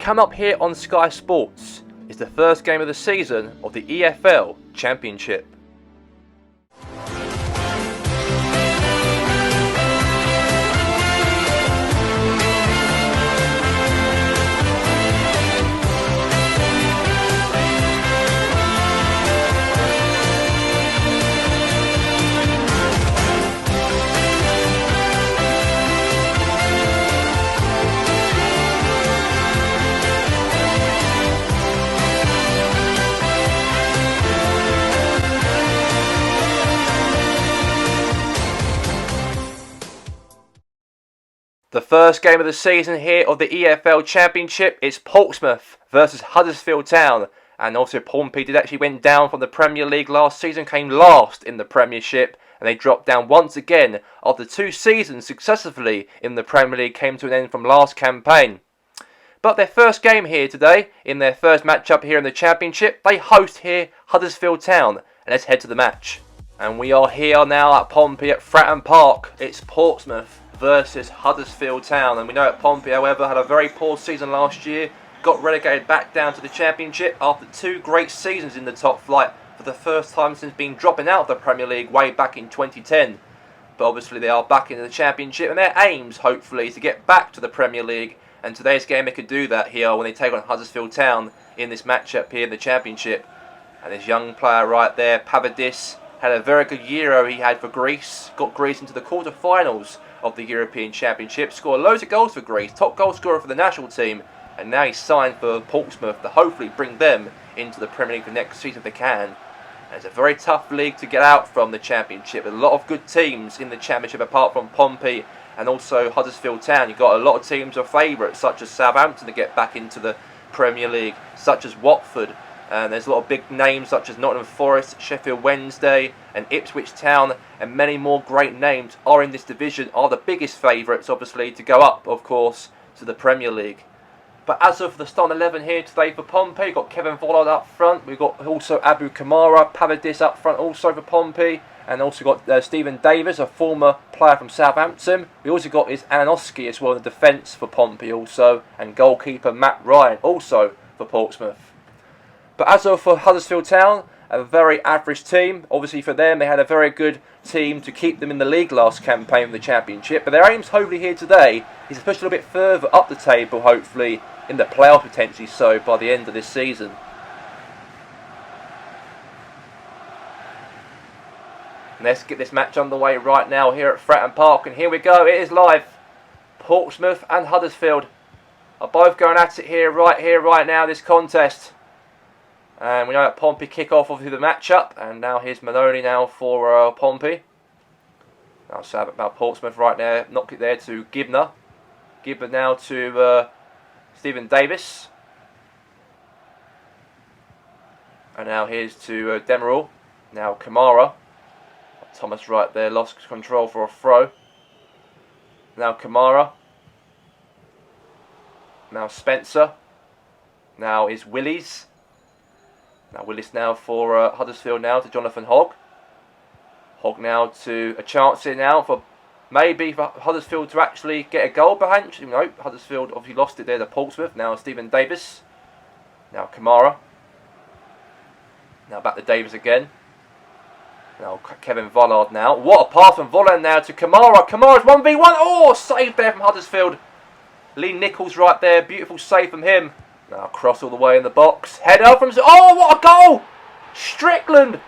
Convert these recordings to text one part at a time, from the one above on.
Come up here on Sky Sports is the first game of the season of the EFL Championship. The first game of the season here of the EFL Championship is Portsmouth versus Huddlesfield Town. And also Pompey did actually went down from the Premier League last season, came last in the Premiership, and they dropped down once again after 2 seasons successively in the Premier League came to an end from last campaign. But their first game here today, in their first match-up here in the Championship, they host here Huddlesfield Town. And let's head to the match. And we are here now at Pompey at Fratton Park. It's Portsmouth versus Huddlesfield Town, and we know that Pompey, however, had a very poor season last year, got relegated back down to the Championship after 2 great seasons in the top flight for the first time since being dropping out of the Premier League way back in 2010. But obviously they are back in the Championship, and their aims, hopefully, is to get back to the Premier League, and today's game they could do that here when they take on Huddlesfield Town in this matchup here in the Championship. And this young player right there, Pavadis, had a very good Euro he had for Greece, got Greece into the quarter-finals of the European Championship, scored loads of goals for Greece, top goal scorer for the national team, and now he's signed for Portsmouth to hopefully bring them into the Premier League for next season if they can. And it's a very tough league to get out from the Championship. There's a lot of good teams in the Championship apart from Pompey and also Huddlesfield Town. You've got a lot of teams of favourites such as Southampton to get back into the Premier League, such as Watford. And there's a lot of big names such as Nottingham Forest, Sheffield Wednesday and Ipswich Town, and many more great names are in this division, are the biggest favourites obviously to go up, of course, to the Premier League. But as of the starting 11 here today for Pompey, we've got Kevin Vollard up front, we've got also Abu Kamara, Pavadis up front also for Pompey, and also got Stephen Davis, a former player from Southampton. We also got is Ananoski as well in the defence for Pompey also, and goalkeeper Matt Ryan also for Portsmouth. But as for Huddlesfield Town, a very average team. Obviously for them, they had a very good team to keep them in the league last campaign of the Championship. But their aims hopefully here today is to push a little bit further up the table, hopefully, in the playoff potentially so by the end of this season. And let's get this match underway right now here at Fratton Park. And here we go, it is live. Portsmouth and Huddlesfield are both going at it right now, this contest. And we know that Pompey kick off obviously the matchup, and now here's Maloney now for Pompey. Now so about Portsmouth right there, knocked it there to Gibner. Gibner now to Stephen Davis. And now here's to Demerol. Now Kamara. Thomas right there, lost control for a throw. Now Kamara. Now Spencer. Now is Willis. Now Willis now for Huddersfield now to Jonathan Hogg. Hogg now to a chance here now for maybe for Huddersfield to actually get a goal behind. You know, Huddersfield obviously lost it there to Portsmouth. Now Stephen Davis. Now Kamara. Now back to Davis again. Now Kevin Vollard now. What a pass from Vollard now to Kamara. Kamara's 1v1. Oh, save there from Huddersfield. Lee Nichols right there. Beautiful save from him. Now cross all the way in the box. Header from... Oh, what a goal! Strickland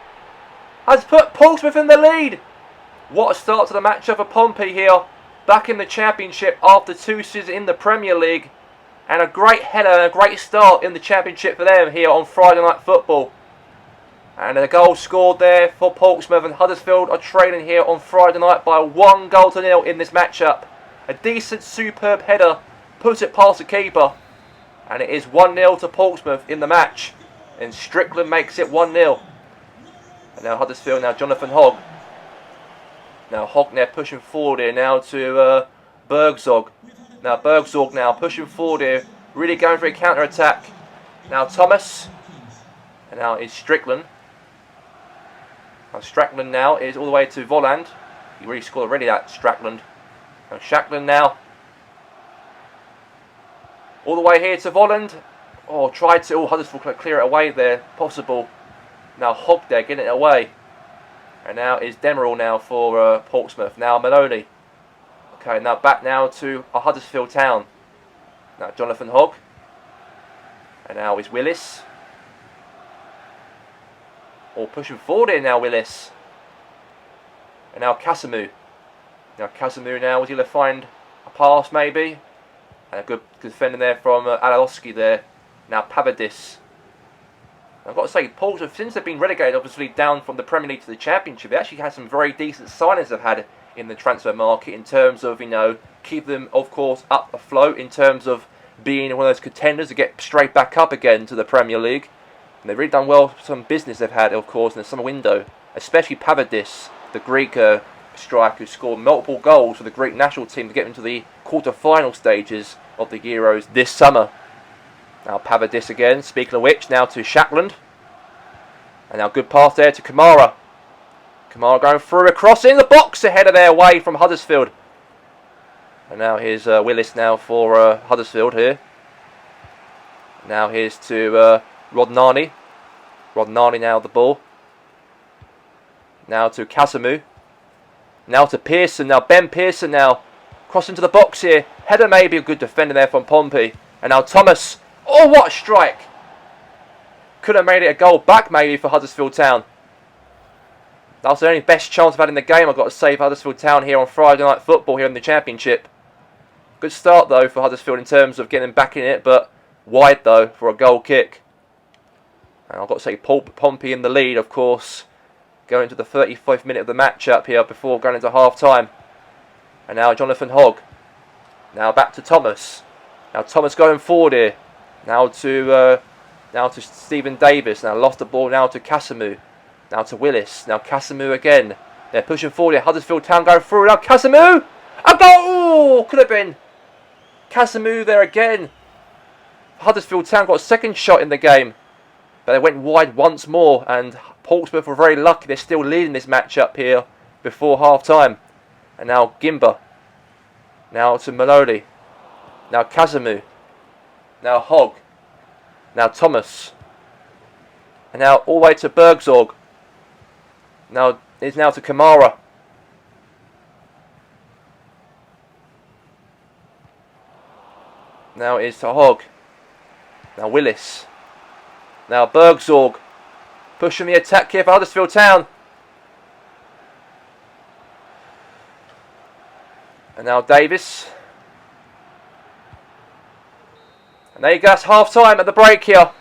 has put Portsmouth in the lead. What a start to the matchup for Pompey here. Back in the Championship after 2 seasons in the Premier League. And a great header and a great start in the Championship for them here on Friday Night Football. And a goal scored there for Portsmouth, and Huddersfield are trailing here on Friday night by 1-0 in this matchup. A decent, superb header puts it past the keeper. And it is 1-0 to Portsmouth in the match. And Strickland makes it 1-0. And now Huddersfield, now Jonathan Hogg. Now Hogg now pushing forward here now to Bergzog. Now Bergzog now pushing forward here. Really going for a counter-attack. Now Thomas. And now is Strickland. Now Strickland now is all the way to Volland. He really scored already, that Strickland. Now Shackland now. All the way here to Volland. Oh, tried to. Oh, Huddlesfield clear it away there. Possible. Now Hogg there, getting it away. And now is Demerall now for Portsmouth. Now Maloney. Okay, now back now to Huddersfield Town. Now Jonathan Hogg. And now is Willis. Oh, pushing forward here now, Willis. And now Casimou. Now Casimou now, was he going to find a pass maybe? And a good defender there from Alaloski there. Now Pavadis. I've got to say, Portsmouth, since they've been relegated obviously down from the Premier League to the Championship, they actually had some very decent signings they've had in the transfer market in terms of, you know, keep them, of course, up afloat in terms of being one of those contenders to get straight back up again to the Premier League. And they've really done well for some business they've had, of course, in the summer window. Especially Pavadis, the Greek striker who scored multiple goals for the Greek national team to get into the quarter-final stages of the Euros this summer. Now Pavadis again, speaking of which, now to Shackland. And now good pass there to Kamara. Kamara going through across in the box ahead of their way from Huddersfield. And now here's Willis now for Huddersfield here. Now here's to Rodnani. Rodnani now the ball. Now to Casimou. Now to Pearson. Now Ben Pearson now. Cross into the box here. Header maybe, a good defender there from Pompey. And now Thomas. Oh, what a strike. Could have made it a goal back maybe for Huddersfield Town. That was the only best chance I've had in the game, I've got to say, for Huddersfield Town here on Friday Night Football here in the Championship. Good start though for Huddersfield in terms of getting back in it, but wide though for a goal kick. And I've got to say Pompey in the lead, of course, going to the 35th minute of the match up here before going into half time. And now Jonathan Hogg. Now back to Thomas. Now Thomas going forward here. Now to Stephen Davis. Now lost the ball now to Casimou. Now to Willis. Now Casimou again. They're pushing forward here. Huddersfield Town going through. Now Casimou! A goal! Could have been. Casimou there again. Huddersfield Town got a second shot in the game. But they went wide once more. And Portsmouth were very lucky. They're still leading this match up here before half time. And now Gimba. Now to Maloney. Now Casimou. Now Hogg. Now Thomas. And now all the way to Bergzorg. Now it's now to Kamara. Now it's to Hogg. Now Willis. Now Bergzorg. Pushing the attack here for Huddersfield Town. And now Davis. And there you go, that's half time at the break here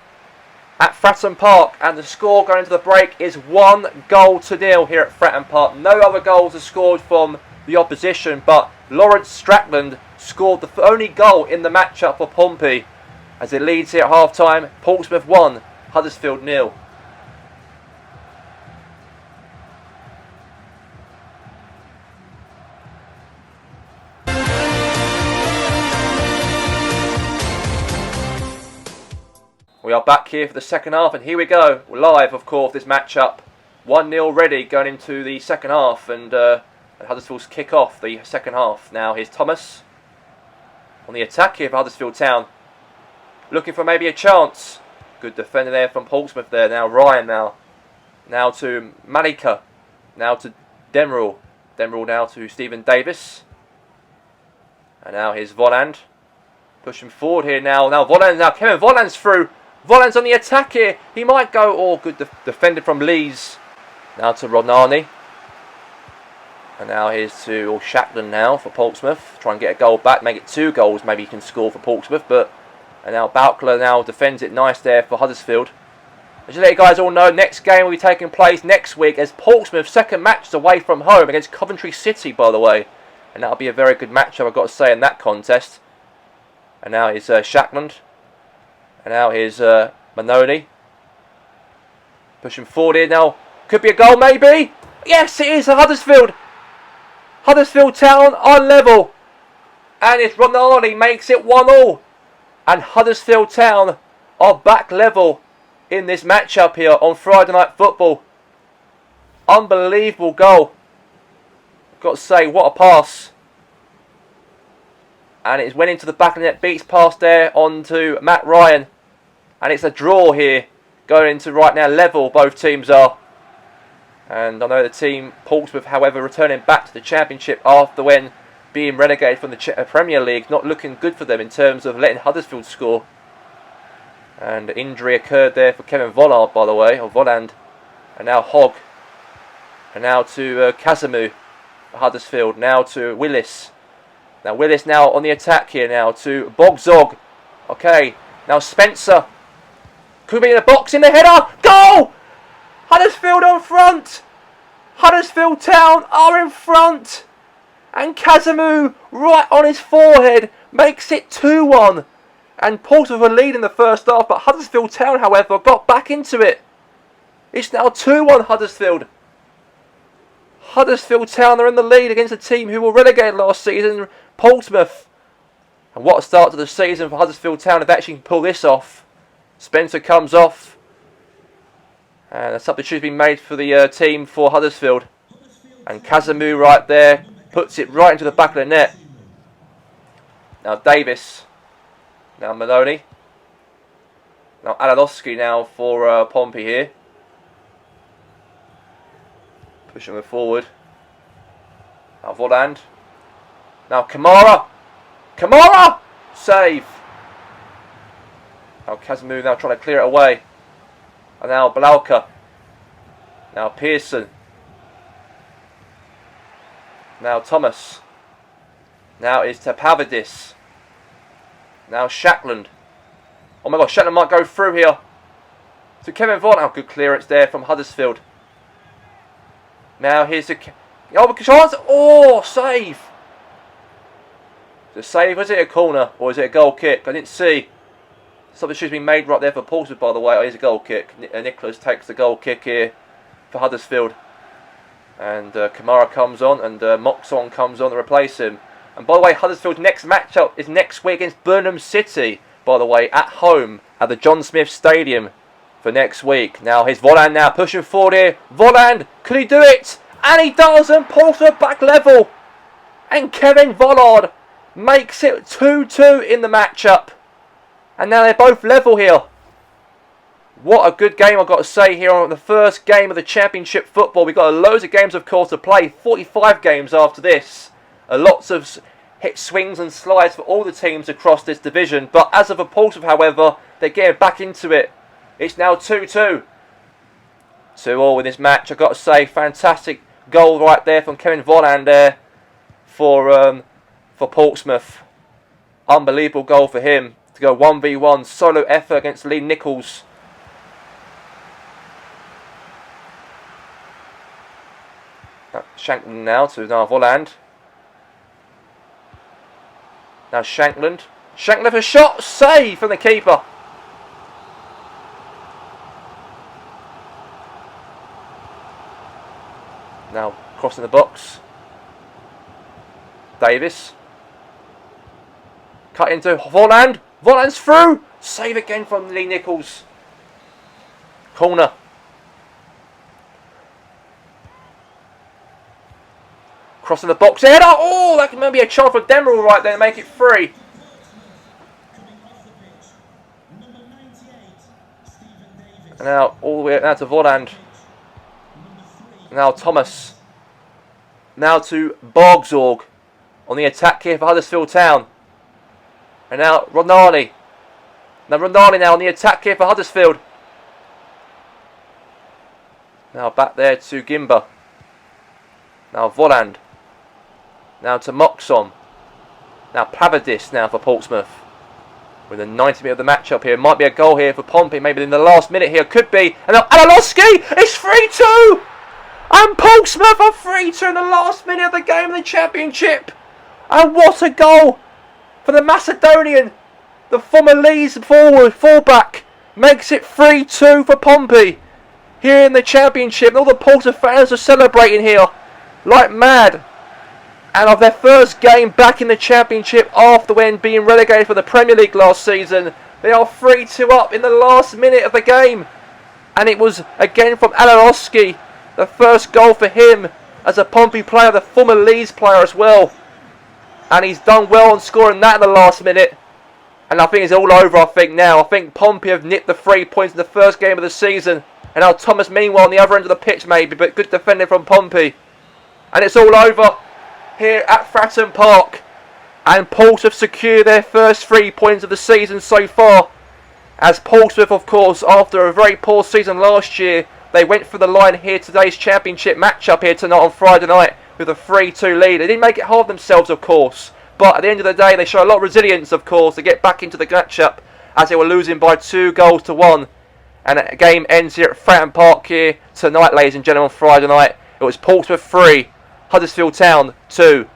at Fratton Park. And the score going into the break is 1-0 here at Fratton Park. No other goals are scored from the opposition, but Lawrence Strackland scored the only goal in the matchup for Pompey. As it leads here at half time, Portsmouth 1, Huddersfield 0. We are back here for the second half, and here we go. We're live, of course, this matchup. 1-0 ready going into the second half, and Huddersfield's kick off the second half. Now here's Thomas on the attack here for Huddersfield Town. Looking for maybe a chance. Good defender there from Portsmouth there. Now Ryan now. Now to Malika. Now to Demerall. Demerall now to Stephen Davis. And now here's Volland. Pushing forward here now. Now Volland, now Kevin Volland's through. Volland's on the attack here. He might go. Oh, good defender from Lees. Now to Rodnani. And now here's to Shackland now for Portsmouth. Try and get a goal back. Make it 2 goals. Maybe he can score for Portsmouth. And now Balkler now defends it nice there for Huddersfield. As you let you guys all know, next game will be taking place next week as Portsmouth's second match is away from home against Coventry City, by the way. And that'll be a very good matchup, I've got to say, in that contest. And now here's Shackland. And now here's Manoni. Pushing forward here now. Could be a goal maybe. Yes, it is Huddersfield. Huddersfield Town on level. And it's Ronaldo makes it 1-1. And Huddersfield Town are back level in this matchup here on Friday Night Football. Unbelievable goal. I've got to say, what a pass. And it's went into the back of the net, beats past there onto Matt Ryan. And it's a draw here, going into right now level, both teams are. And I know the team, Portsmouth, however, returning back to the Championship after when being relegated from the Premier League, not looking good for them in terms of letting Huddlesfield score. And injury occurred there for Kevin Vollard, by the way, or Voland. And now Hogg. And now to Casimir for Huddersfield. Now to Willis. Now Willis now on the attack here now to Bogzog. Okay, now Spencer. Could be in the box, in the header. Goal! Huddersfield on front. Huddersfield Town are in front. And Casimir right on his forehead makes it 2-1. And Portsmouth were leading the first half, but Huddersfield Town, however, got back into it. It's now 2-1 Huddersfield. Huddersfield Town are in the lead against a team who were relegated last season, Portsmouth. And what a start to the season for Huddersfield Town if they actually can pull this off. Spencer comes off. And a substitute's been made for the team for Huddersfield. And Casimir right there puts it right into the back of the net. Now Davis. Now Maloney. Now Alanowski now for Pompey here. Pushing it forward. Now Voland. Now Kamara. Kamara! Save. Now Casimir now trying to clear it away. And now Blauka. Now Pearson. Now Thomas. Now is Tapavadis. Now Shackland. Oh my God, Shackland might go through here. To Kevin Vaughan. Oh, good clearance there from Huddersfield. Now here's the... Oh, chance! Oh, save! The save, was it a corner or is it a goal kick? I didn't see. Something should have been made right there for Portsmouth, by the way. Oh, here's a goal kick. Nicholas takes the goal kick here for Huddersfield. And Kamara comes on and Moxon comes on to replace him. And by the way, Huddersfield's next matchup is next week against Burnham City, by the way, at home at the John Smith Stadium for next week. Now here's Voland now pushing forward here. Voland, could he do it? And he does, and Portsmouth back level. And Kevin Vollard makes it 2-2 in the matchup. And now they're both level here. What a good game I've got to say here on the first game of the Championship football. We've got loads of games, of course, to play. 45 games after this. Lots of hit swings and slides for all the teams across this division. But as of a Portsmouth, however, they're getting back into it. It's now 2-2. 2-2 in this match. I've got to say, fantastic goal right there from Kevin Voland there for Portsmouth. Unbelievable goal for him to go 1v1 solo effort against Lee Nichols. Shankland now to Voland. Now Shankland. Shankland for a shot. Save from the keeper. Now crossing the box. Davis. Cut into Voland. Voland's through. Save again from Lee Nichols. Corner. Crossing the box header. Oh, that can maybe a chance for Demerel right there to make it 3. And now all the way now to Voland. Now Thomas. Now to Bogzorg on the attack here for Huddersfield Town. And now Ronali. Now Ronali now on the attack here for Huddersfield. Now back there to Gimba. Now Voland. Now to Moxon. Now Pavadis now for Portsmouth. With the 90th minute of the matchup here. Might be a goal here for Pompey. Maybe in the last minute here. Could be. And now Alanowski. It's 3-2. And Portsmouth are 3-2 in the last minute of the game of the Championship. And what a goal for the Macedonian. The former Leeds fullback makes it 3-2 for Pompey here in the Championship. And all the Portsmouth fans are celebrating here like mad. And of their first game back in the Championship after when being relegated for the Premier League last season, they are 3-2 up in the last minute of the game. And it was again from Alanowski, the first goal for him as a Pompey player, the former Leeds player as well. And he's done well on scoring that in the last minute. And I think it's all over, I think, now. I think Pompey have nipped the 3 points in the first game of the season. And now Thomas, meanwhile, on the other end of the pitch, maybe. But good defending from Pompey. And it's all over here at Fratton Park. And Portsmouth secure their first 3 points of the season so far. As Portsmouth, of course, after a very poor season last year, they went for the line here today's championship matchup here tonight on Friday night with a 3-2 lead. They didn't make it hard themselves, of course. But at the end of the day, they show a lot of resilience, of course, to get back into the matchup as they were losing by 2-1. And the game ends here at Fratton Park here tonight, ladies and gentlemen, on Friday night. It was Portsmouth 3, Huddlesfield Town 2.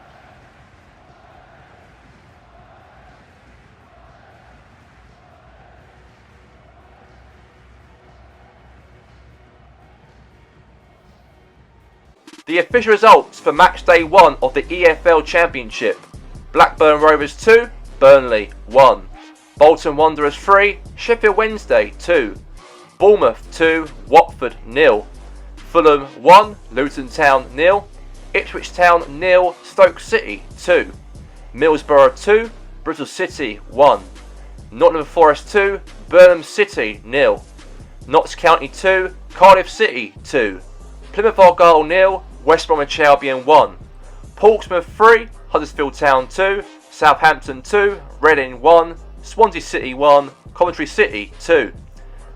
The official results for match day 1 of the EFL Championship. Blackburn Rovers 2, Burnley 1. Bolton Wanderers 3, Sheffield Wednesday 2. Bournemouth 2, Watford 0. Fulham 1, Luton Town 0. Ipswich Town 0, Stoke City 2. Middlesbrough 2, Bristol City 1. Nottingham Forest 2, Birmingham City 0. Notts County 2, Cardiff City 2. Plymouth Argyle 0, West Bromwich Albion 1. Portsmouth 3, Huddersfield Town 2, Southampton 2, Reading 1, Swansea City 1, Coventry City 2.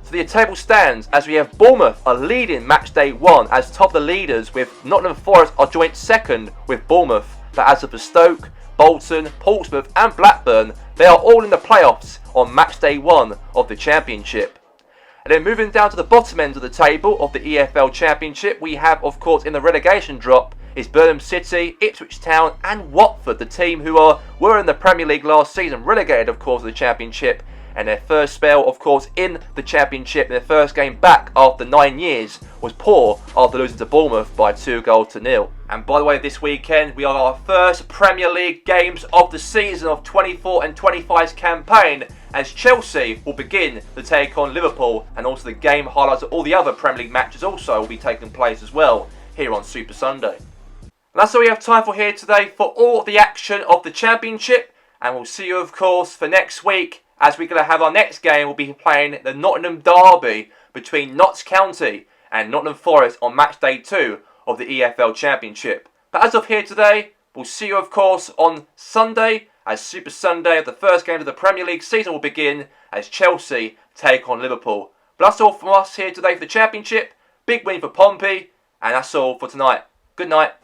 So the table stands as we have Bournemouth are leading match day 1 as top of the leaders, with Nottingham Forest are joint second with Bournemouth. But as of Stoke, Bolton, Portsmouth and Blackburn, they are all in the playoffs on match day 1 of the Championship. And then moving down to the bottom end of the table of the EFL Championship, we have, of course, in the relegation drop is Birmingham City, Ipswich Town and Watford, the team who were in the Premier League last season, relegated, of course, to the Championship. And their first spell, of course, in the Championship, their first game back after 9 years, was poor after losing to Bournemouth by 2-0. And by the way, this weekend we are our first Premier League games of the season of 24 and 25's campaign, as Chelsea will begin to take on Liverpool, and also the game highlights of all the other Premier League matches also will be taking place as well here on Super Sunday. And that's all we have time for here today for all the action of the Championship, and we'll see you, of course, for next week, as we're going to have our next game. We'll be playing the Nottingham Derby between Notts County and Nottingham Forest on match day 2 of the EFL Championship. But as of here today, we'll see you, of course, on Sunday, as Super Sunday of the first game of the Premier League season will begin as Chelsea take on Liverpool. But that's all from us here today for the Championship. Big win for Pompey, and that's all for tonight. Good night.